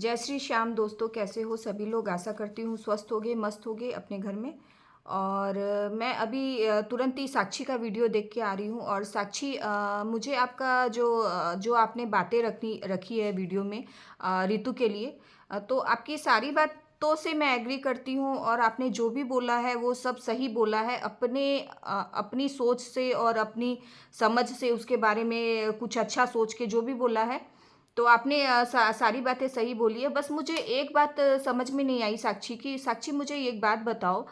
जय श्री श्याम दोस्तों, कैसे हो सभी लोग। आशा करती हूँ स्वस्थ होगे, मस्त होगे अपने घर में। और मैं अभी तुरंत ही साक्षी का वीडियो देख के आ रही हूँ। और साक्षी, मुझे आपका जो आपने बातें रखी रखी है वीडियो में रितु के लिए, तो आपकी सारी बातों से मैं एग्री करती हूँ। और आपने जो भी बोला है वो सब सही बोला है। अपनी सोच से और अपनी समझ से उसके बारे में कुछ अच्छा सोच के जो भी बोला है, तो आपने सारी बातें सही बोली है। बस मुझे एक बात समझ में नहीं आई साक्षी की। साक्षी, मुझे एक बात बताओ।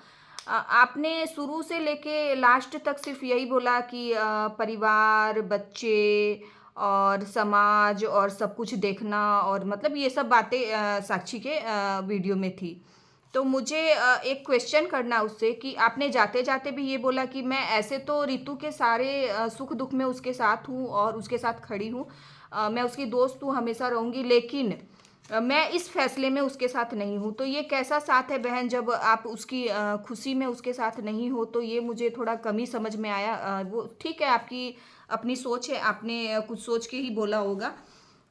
आपने शुरू से लेके लास्ट तक सिर्फ यही बोला कि परिवार, बच्चे और समाज और सब कुछ देखना, और मतलब ये सब बातें साक्षी के वीडियो में थी। तो मुझे एक क्वेश्चन करना उससे कि आपने जाते जाते भी ये बोला कि मैं ऐसे तो रितु के सारे सुख दुख में उसके साथ हूँ और उसके साथ खड़ी हूँ। मैं उसकी दोस्त हूँ, हमेशा रहूँगी, लेकिन मैं इस फैसले में उसके साथ नहीं हूँ। तो ये कैसा साथ है बहन, जब आप उसकी खुशी में उसके साथ नहीं हो? तो ये मुझे थोड़ा कम ही समझ में आया। वो ठीक है, आपकी अपनी सोच है, आपने कुछ सोच के ही बोला होगा।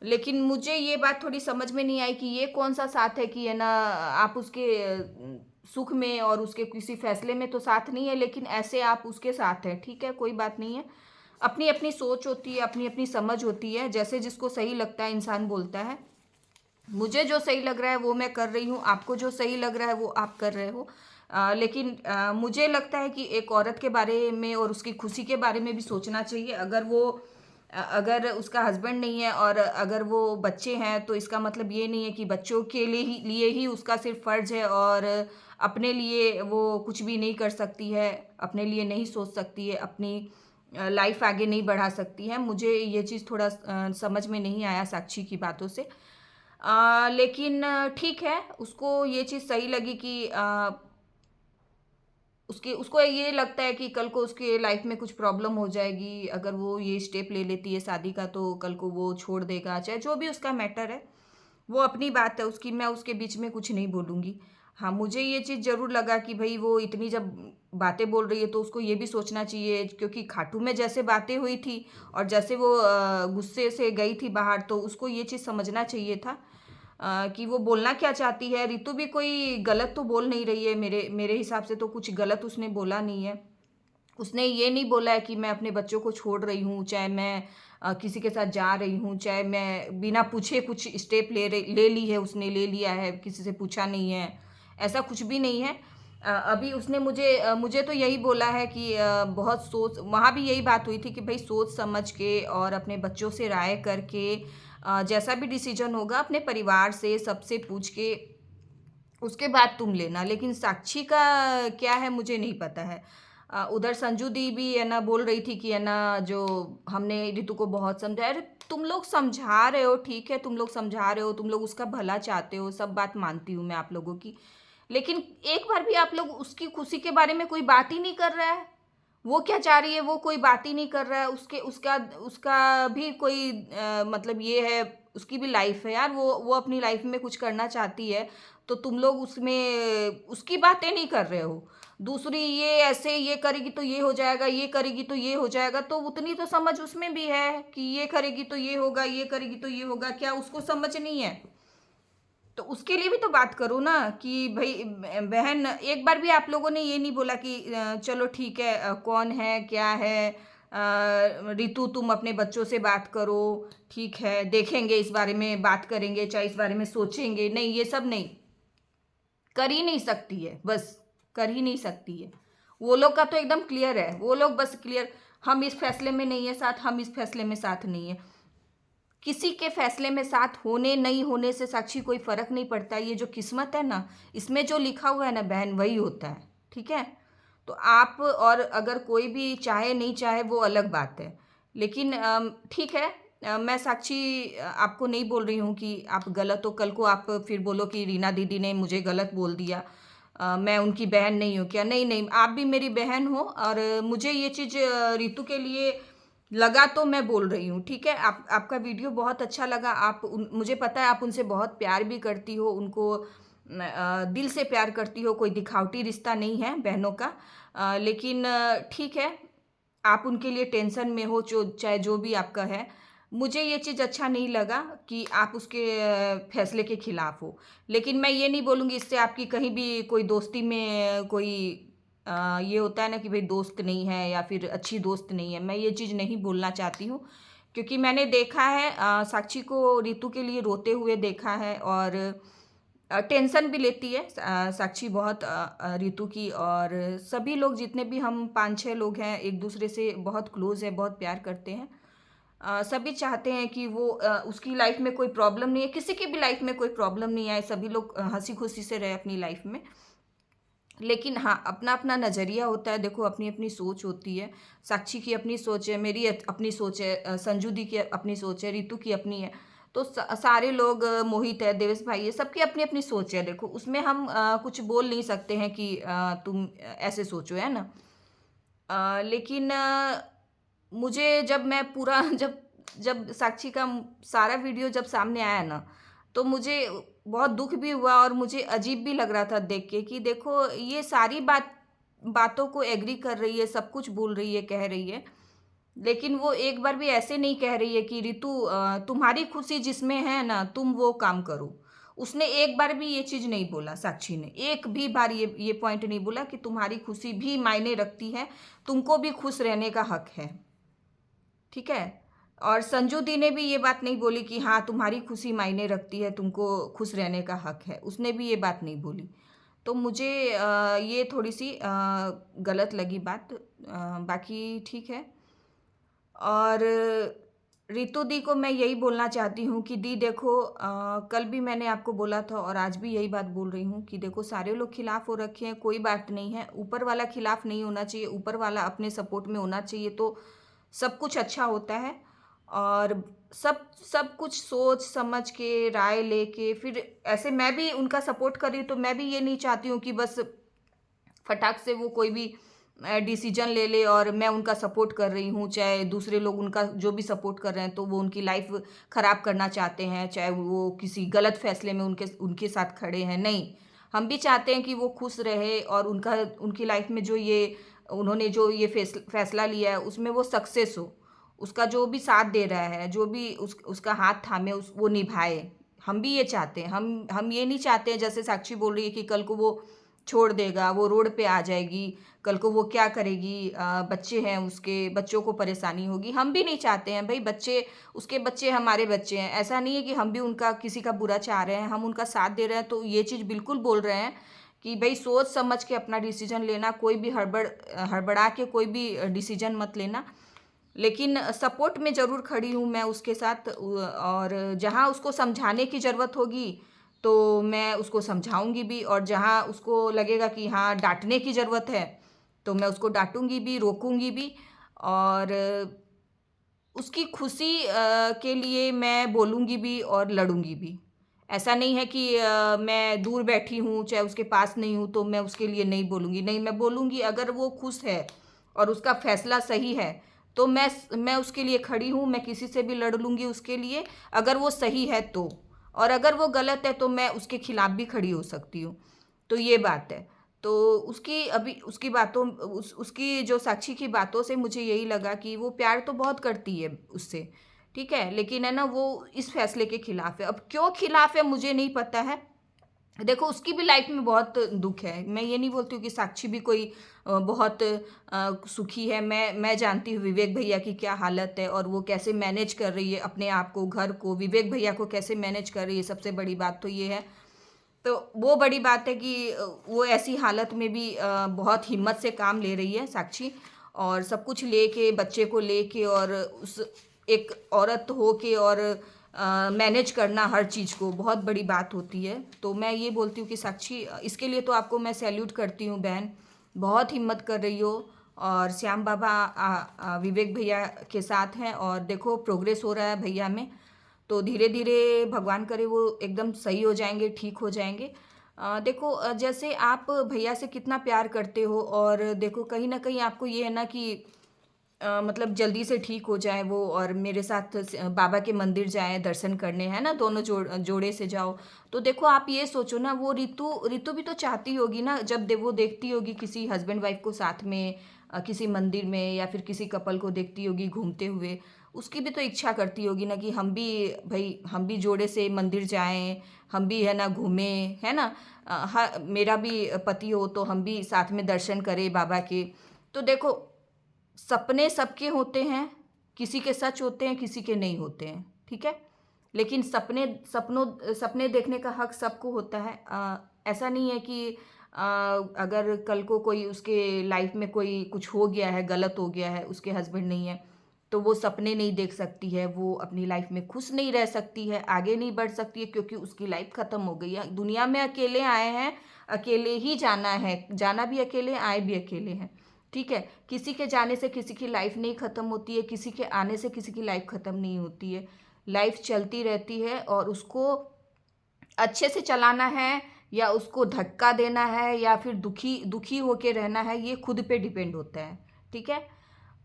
लेकिन मुझे ये बात थोड़ी समझ में नहीं आई कि ये कौन सा साथ है कि है ना, आप उसके सुख में और उसके किसी फैसले में तो साथ नहीं है, लेकिन ऐसे आप उसके साथ हैं। ठीक है, कोई बात नहीं है। अपनी अपनी सोच होती है, अपनी अपनी समझ होती है, जैसे जिसको सही लगता है इंसान बोलता है। मुझे जो सही लग रहा है वो मैं कर रही हूँ, आपको जो सही लग रहा है वो आप कर रहे हो। लेकिन मुझे लगता है कि एक औरत के बारे में और उसकी खुशी के बारे में भी सोचना चाहिए। अगर उसका हस्बैंड नहीं है और अगर वो बच्चे हैं, तो इसका मतलब ये नहीं है कि बच्चों के लिए ही उसका सिर्फ फर्ज है और अपने लिए वो कुछ भी नहीं कर सकती है, अपने लिए नहीं सोच सकती है, अपनी लाइफ आगे नहीं बढ़ा सकती है। मुझे ये चीज़ थोड़ा समझ में नहीं आया साक्षी की बातों से। लेकिन ठीक है, उसको ये चीज़ सही लगी कि उसकी उसको ये लगता है कि कल को उसके लाइफ में कुछ प्रॉब्लम हो जाएगी अगर वो ये स्टेप ले लेती है शादी का, तो कल को वो छोड़ देगा, चाहे जो भी उसका मैटर है। वो अपनी बात है उसकी, मैं उसके बीच में कुछ नहीं बोलूँगी। हाँ, मुझे ये चीज़ ज़रूर लगा कि भई वो इतनी जब बातें बोल रही है तो उसको ये भी सोचना चाहिए, क्योंकि खाटू में जैसे बातें हुई थी और जैसे वो गुस्से से गई थी बाहर, तो उसको ये चीज़ समझना चाहिए था कि वो बोलना क्या चाहती है। रितु भी कोई गलत तो बोल नहीं रही है, मेरे मेरे हिसाब से तो कुछ गलत उसने बोला नहीं है। उसने ये नहीं बोला है कि मैं अपने बच्चों को छोड़ रही हूँ, चाहे मैं किसी के साथ जा रही हूँ, चाहे मैं बिना पूछे कुछ स्टेप ले ली है, उसने ले लिया है, किसी से पूछा नहीं है, ऐसा कुछ भी नहीं है। अभी उसने मुझे तो यही बोला है कि बहुत सोच, वहाँ भी यही बात हुई थी कि भाई सोच समझ के और अपने बच्चों से राय करके जैसा भी डिसीजन होगा अपने परिवार से सबसे पूछ के उसके बाद तुम लेना। लेकिन साक्षी का क्या है मुझे नहीं पता है। उधर संजू दी भी है ना बोल रही थी कि है ना, जो हमने रितु को बहुत समझाया। अरे तुम लोग समझा रहे हो, ठीक है, तुम लोग समझा रहे हो, तुम लोग उसका भला चाहते हो, सब बात मानती हूँ मैं आप लोगों की। लेकिन एक बार भी आप लोग उसकी खुशी के बारे में कोई बात ही नहीं कर रहा है। वो क्या चाह रही है वो कोई बात ही नहीं कर रहा है। उसके उसका उसका भी कोई मतलब ये है, उसकी भी लाइफ है यार, वो अपनी लाइफ में कुछ करना चाहती है। तो तुम लोग उसमें उसकी बातें नहीं कर रहे हो। दूसरी ये ऐसे ये करेगी तो ये हो जाएगा, ये करेगी तो ये हो जाएगा, तो उतनी तो समझ उसमें भी है कि ये करेगी तो ये होगा, ये करेगी तो ये होगा। क्या उसको समझ नहीं है? तो उसके लिए भी तो बात करो ना कि भाई बहन, एक बार भी आप लोगों ने ये नहीं बोला कि चलो ठीक है, कौन है क्या है, रितु तुम अपने बच्चों से बात करो, ठीक है, देखेंगे, इस बारे में बात करेंगे, चाहे इस बारे में सोचेंगे। नहीं, ये सब नहीं, कर ही नहीं सकती है, बस कर ही नहीं सकती है। वो लोग का तो एकदम क्लियर है, वो लोग बस क्लियर, हम इस फैसले में नहीं है साथ, हम इस फैसले में साथ नहीं है। किसी के फैसले में साथ होने नहीं होने से साक्षी कोई फर्क नहीं पड़ता। ये जो किस्मत है ना, इसमें जो लिखा हुआ है ना बहन, वही होता है। ठीक है, तो आप और अगर कोई भी चाहे नहीं चाहे वो अलग बात है। लेकिन ठीक है, मैं साक्षी आपको नहीं बोल रही हूँ कि आप गलत हो, कल को आप फिर बोलो कि रीना दीदी ने मुझे गलत बोल दिया, मैं उनकी बहन नहीं हूँ क्या? नहीं नहीं, आप भी मेरी बहन हो। और मुझे ये चीज़ रितु के लिए लगा तो मैं बोल रही हूँ। ठीक है, आपका वीडियो बहुत अच्छा लगा। मुझे पता है आप उनसे बहुत प्यार भी करती हो, उनको दिल से प्यार करती हो, कोई दिखावटी रिश्ता नहीं है बहनों का। लेकिन ठीक है, आप उनके लिए टेंशन में हो, जो चाहे जो भी आपका है। मुझे ये चीज़ अच्छा नहीं लगा कि आप उसके फैसले के खिलाफ हो। लेकिन मैं ये नहीं बोलूँगी इससे आपकी कहीं भी कोई दोस्ती में कोई ये होता है ना कि भई दोस्त नहीं है या फिर अच्छी दोस्त नहीं है, मैं ये चीज़ नहीं बोलना चाहती हूँ। क्योंकि मैंने देखा है साक्षी को रितु के लिए रोते हुए देखा है और टेंशन भी लेती है साक्षी बहुत रितु की। और सभी लोग जितने भी हम 5-6 लोग हैं एक-दूसरे से बहुत क्लोज़ हैं, बहुत प्यार करते हैं। सभी चाहते हैं कि वो उसकी लाइफ में कोई प्रॉब्लम नहीं है, किसी की भी लाइफ में कोई प्रॉब्लम नहीं आए, सभी लोग हँसी-खुशी से रहें अपनी लाइफ में। लेकिन हाँ, अपना-अपना नज़रिया होता है, देखो अपनी-अपनी सोच होती है। साक्षी की अपनी सोच है, मेरी अपनी सोच है, संजू दी की अपनी सोच है, रितु की अपनी है। तो सारे लोग मोहित है, देवेश भाई है, सबकी अपनी-अपनी सोच है देखो, उसमें हम कुछ बोल नहीं सकते हैं कि तुम ऐसे सोचो, है ना? लेकिन मुझे जब मैं पूरा जब जब साक्षी का सारा वीडियो जब सामने आया ना, तो मुझे बहुत दुःख भी हुआ और मुझे अजीब भी लग रहा था देख के कि देखो ये सारी बातों को एग्री कर रही है, सब कुछ बोल रही है, कह रही है। लेकिन वो एक बार भी ऐसे नहीं कह रही है कि रितु तुम्हारी खुशी जिसमें है ना, तुम वो काम करो। उसने एक बार भी ये चीज़ नहीं बोला साक्षी ने, एक भी बार ये पॉइंट नहीं बोला कि तुम्हारी खुशी भी मायने रखती है, तुमको भी खुश रहने का हक है। ठीक है? और संजू दी ने भी ये बात नहीं बोली कि हाँ, तुम्हारी खुशी मायने रखती है, तुमको खुश रहने का हक है। उसने भी ये बात नहीं बोली। तो मुझे ये थोड़ी-सी गलत लगी बात। बाकी ठीक है। और रितु दी को मैं यही बोलना चाहती हूँ कि दी देखो कल भी मैंने आपको बोला था और आज भी यही बात बोल रही हूँ कि देखो सारे लोग खिलाफ हो रखे हैं, कोई बात नहीं है। ऊपर वाला खिलाफ नहीं होना चाहिए, ऊपर वाला अपने सपोर्ट में होना चाहिए तो सब कुछ अच्छा होता है। और सब सब कुछ सोच समझ के, राय लेके फिर ऐसे मैं भी उनका सपोर्ट कर रही हूँ तो मैं भी ये नहीं चाहती हूँ कि बस फटाक से वो कोई भी डिसीजन ले ले और मैं उनका सपोर्ट कर रही हूँ, चाहे दूसरे लोग उनका जो भी सपोर्ट कर रहे हैं तो वो उनकी लाइफ ख़राब करना चाहते हैं, चाहे वो किसी गलत फैसले में उनके उनके साथ खड़े हैं, नहीं। हम भी चाहते हैं कि वो खुश रहे और उनका उनकी लाइफ में जो ये उन्होंने जो ये फैसला लिया है उसमें वो सक्सेस हो। उसका जो भी साथ दे रहा है, जो भी उसका हाथ थामे वो निभाए। हम भी ये चाहते हैं। हम ये नहीं चाहते हैं जैसे साक्षी बोल रही है कि कल को वो छोड़ देगा, वो रोड पे आ जाएगी, कल को वो क्या करेगी, बच्चे हैं उसके, बच्चों को परेशानी होगी। हम भी नहीं चाहते हैं भई बच्चे उसके बच्चे हमारे बच्चे हैं। ऐसा नहीं है कि हम भी उनका किसी का बुरा चाह रहे हैं, हम उनका साथ दे रहे हैं तो ये चीज़ बिल्कुल बोल रहे हैं कि भई सोच समझ के अपना डिसीज़न लेना, कोई भी हड़बड़ा के कोई भी डिसीज़न मत लेना। लेकिन सपोर्ट में ज़रूर खड़ी हूँ मैं उसके साथ और जहाँ उसको समझाने की ज़रूरत होगी, तो मैं उसको समझाऊँगी भी और जहाँ उसको लगेगा कि हाँ, डाँटने की ज़रूरत है, तो मैं उसको डाँटूँगी भी, रोकूँगी भी और उसकी खुशी के लिए मैं बोलूँगी भी और लड़ूँगी भी। ऐसा नहीं है कि मैं दूर बैठी हूँ, चाहे उसके पास नहीं हूँ, तो मैं उसके लिए नहीं बोलूँगी। नहीं, मैं बोलूँगी अगर वो खुश है और उसका फ़ैसला सही है, तो मैं उसके लिए खड़ी हूँ, मैं किसी से भी लड़ लूँगी उसके लिए, अगर वो सही है तो। और अगर वो गलत है, तो मैं उसके खिलाफ भी खड़ी हो सकती हूँ। तो ये बात है। तो उसकी अभी उसकी बातों उसकी जो साक्षी की बातों से मुझे यही लगा कि वो प्यार तो बहुत करती है उससे, ठीक है? लेकिन है ना वो इस फैसले के खिलाफ है। अब क्यों खिलाफ है मुझे नहीं पता है। देखो उसकी भी लाइफ में बहुत दुःख है। मैं ये नहीं बोलती हूँ कि साक्षी भी कोई बहुत सुखी है। मैं जानती हूँ विवेक भैया की क्या हालत है और वो कैसे मैनेज कर रही है अपने आप को, घर को, विवेक भैया को कैसे मैनेज कर रही है, सबसे बड़ी बात तो ये है। तो वो बड़ी बात है कि वो ऐसी हालत में भी बहुत हिम्मत से काम ले रही है साक्षी और सब कुछ लेके बच्चे को लेके और उस एक औरत हो के और मैनेज करना हर चीज़ को बहुत बड़ी बात होती है। तो मैं ये बोलती हूँ कि साक्षी इसके लिए तो आपको मैं सैल्यूट करती हूँ बहन, बहुत हिम्मत कर रही हो और श्याम बाबा विवेक भैया के साथ हैं और देखो प्रोग्रेस हो रहा है भैया में। तो धीरे-धीरे भगवान करे वो एकदम सही हो जाएँगे, ठीक हो जाएँगे। देखो जैसे आप भैया से कितना प्यार करते हो और देखो कहीं न कहीं आपको ये है ना कि मतलब जल्दी से ठीक हो जाएँ वो और मेरे साथ बाबा के मंदिर जाएँ दर्शन करने, है ना? दोनों जोड़े से जाओ। तो देखो आप ये सोचो ना वो रितु भी तो चाहती होगी ना जब वो देखती होगी किसी हस्बैंड वाइफ को साथ में किसी मंदिर में या फिर किसी कपल को देखती होगी घूमते हुए, उसकी भी तो इच्छा करती होगी ना कि हम भी, भाई हम भी जोड़े से मंदिर जाएं, हम भी है ना घूमें, है ना। मेरा भी पति हो तो हम भी साथ में दर्शन करें बाबा के। तो देखो, सपने सबके होते हैं, किसी के सच होते हैं, किसी के नहीं होते हैं, ठीक है। लेकिन सपने देखने का हक सबको होता है। ऐसा नहीं है कि अगर कल को कोई उसके लाइफ में कोई कुछ हो गया है, गलत हो गया है, उसके हस्बैंड नहीं है, तो वो सपने नहीं देख सकती है, वो अपनी लाइफ में खुश नहीं रह सकती है, आगे नहीं बढ़ सकती है, क्योंकि उसकी लाइफ ख़त्म हो गई है। दुनिया में अकेले आए हैं, अकेले ही जाना है, जाना भी अकेले, आए भी अकेले हैं, ठीक है। किसी के जाने से किसी की लाइफ नहीं ख़त्म होती है, किसी के आने से किसी की लाइफ ख़त्म नहीं होती है। लाइफ चलती रहती है, और उसको अच्छे से चलाना है या उसको धक्का देना है या फिर दुखी दुखी होके रहना है, ये खुद पे डिपेंड होता है, ठीक है।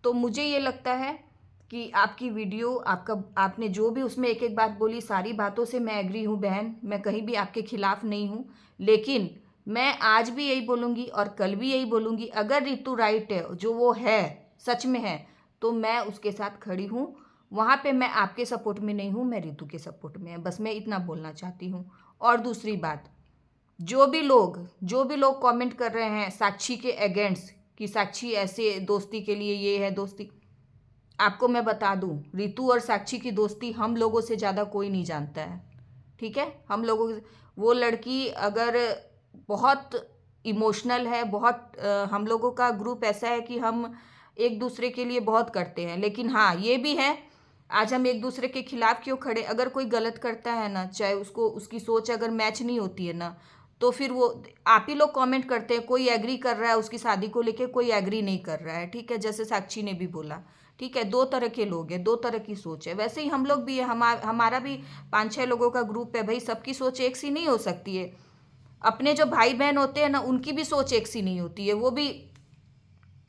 तो मुझे ये लगता है कि आपकी वीडियो, आपने जो भी उसमें एक एक बात बोली, सारी बातों से मैं एग्री हूँ बहन, मैं कहीं भी आपके खिलाफ नहीं हूँ। लेकिन मैं आज भी यही बोलूँगी और कल भी यही बोलूँगी, अगर रितु राइट है, जो वो है, सच में है, तो मैं उसके साथ खड़ी हूँ। वहाँ पे मैं आपके सपोर्ट में नहीं हूँ, मैं रितु के सपोर्ट में है, बस मैं इतना बोलना चाहती हूँ। और दूसरी बात, जो भी लोग कमेंट कर रहे हैं साक्षी के अगेंस्ट कि साक्षी ऐसे दोस्ती के लिए ये है दोस्ती, आपको मैं बता दूं, रितु और साक्षी की दोस्ती हम लोगों से ज़्यादा कोई नहीं जानता है, ठीक है। वो लड़की अगर बहुत इमोशनल है, बहुत हम लोगों का ग्रुप ऐसा है कि हम एक दूसरे के लिए बहुत करते हैं। लेकिन हाँ, ये भी है, आज हम एक दूसरे के खिलाफ क्यों खड़े, अगर कोई गलत करता है ना, चाहे उसको उसकी सोच अगर मैच नहीं होती है ना, तो फिर वो आप ही लोग कमेंट करते हैं, कोई एग्री कर रहा है उसकी शादी को लेके, कोई एग्री नहीं कर रहा है, ठीक है। जैसे साक्षी ने भी बोला, ठीक है, दो तरह के लोग हैं, दो तरह की सोच है। वैसे ही हम लोग भी है, हमारा भी 5-6 लोगों का ग्रुप है भाई, सबकी सोच एक सी नहीं हो सकती है। अपने जो भाई बहन होते हैं ना, उनकी भी सोच एक सी नहीं होती है, वो भी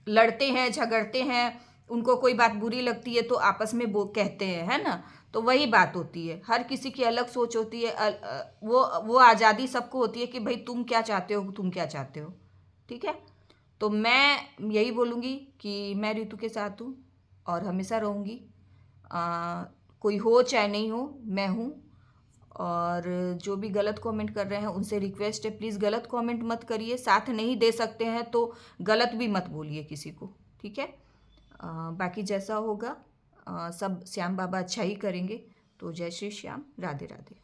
लड़ते हैं, झगड़ते हैं, उनको कोई बात बुरी लगती है तो आपस में वो कहते हैं, है ना। तो वही बात होती है, हर किसी की अलग सोच होती है। वो आज़ादी सबको होती है कि भाई तुम क्या चाहते हो, तुम क्या चाहते हो, ठीक है। तो मैं यही बोलूँगी कि मैं रितु के साथ हूँ और हमेशा रहूँगी। कोई हो चाहे नहीं हो, मैं हूँ। और जो भी गलत कमेंट कर रहे हैं उनसे रिक्वेस्ट है, प्लीज़ गलत कमेंट मत करिए, साथ नहीं दे सकते हैं तो गलत भी मत बोलिए किसी को, ठीक है। बाकी जैसा होगा, सब श्याम बाबा अच्छा ही करेंगे। तो जय श्री श्याम, राधे राधे।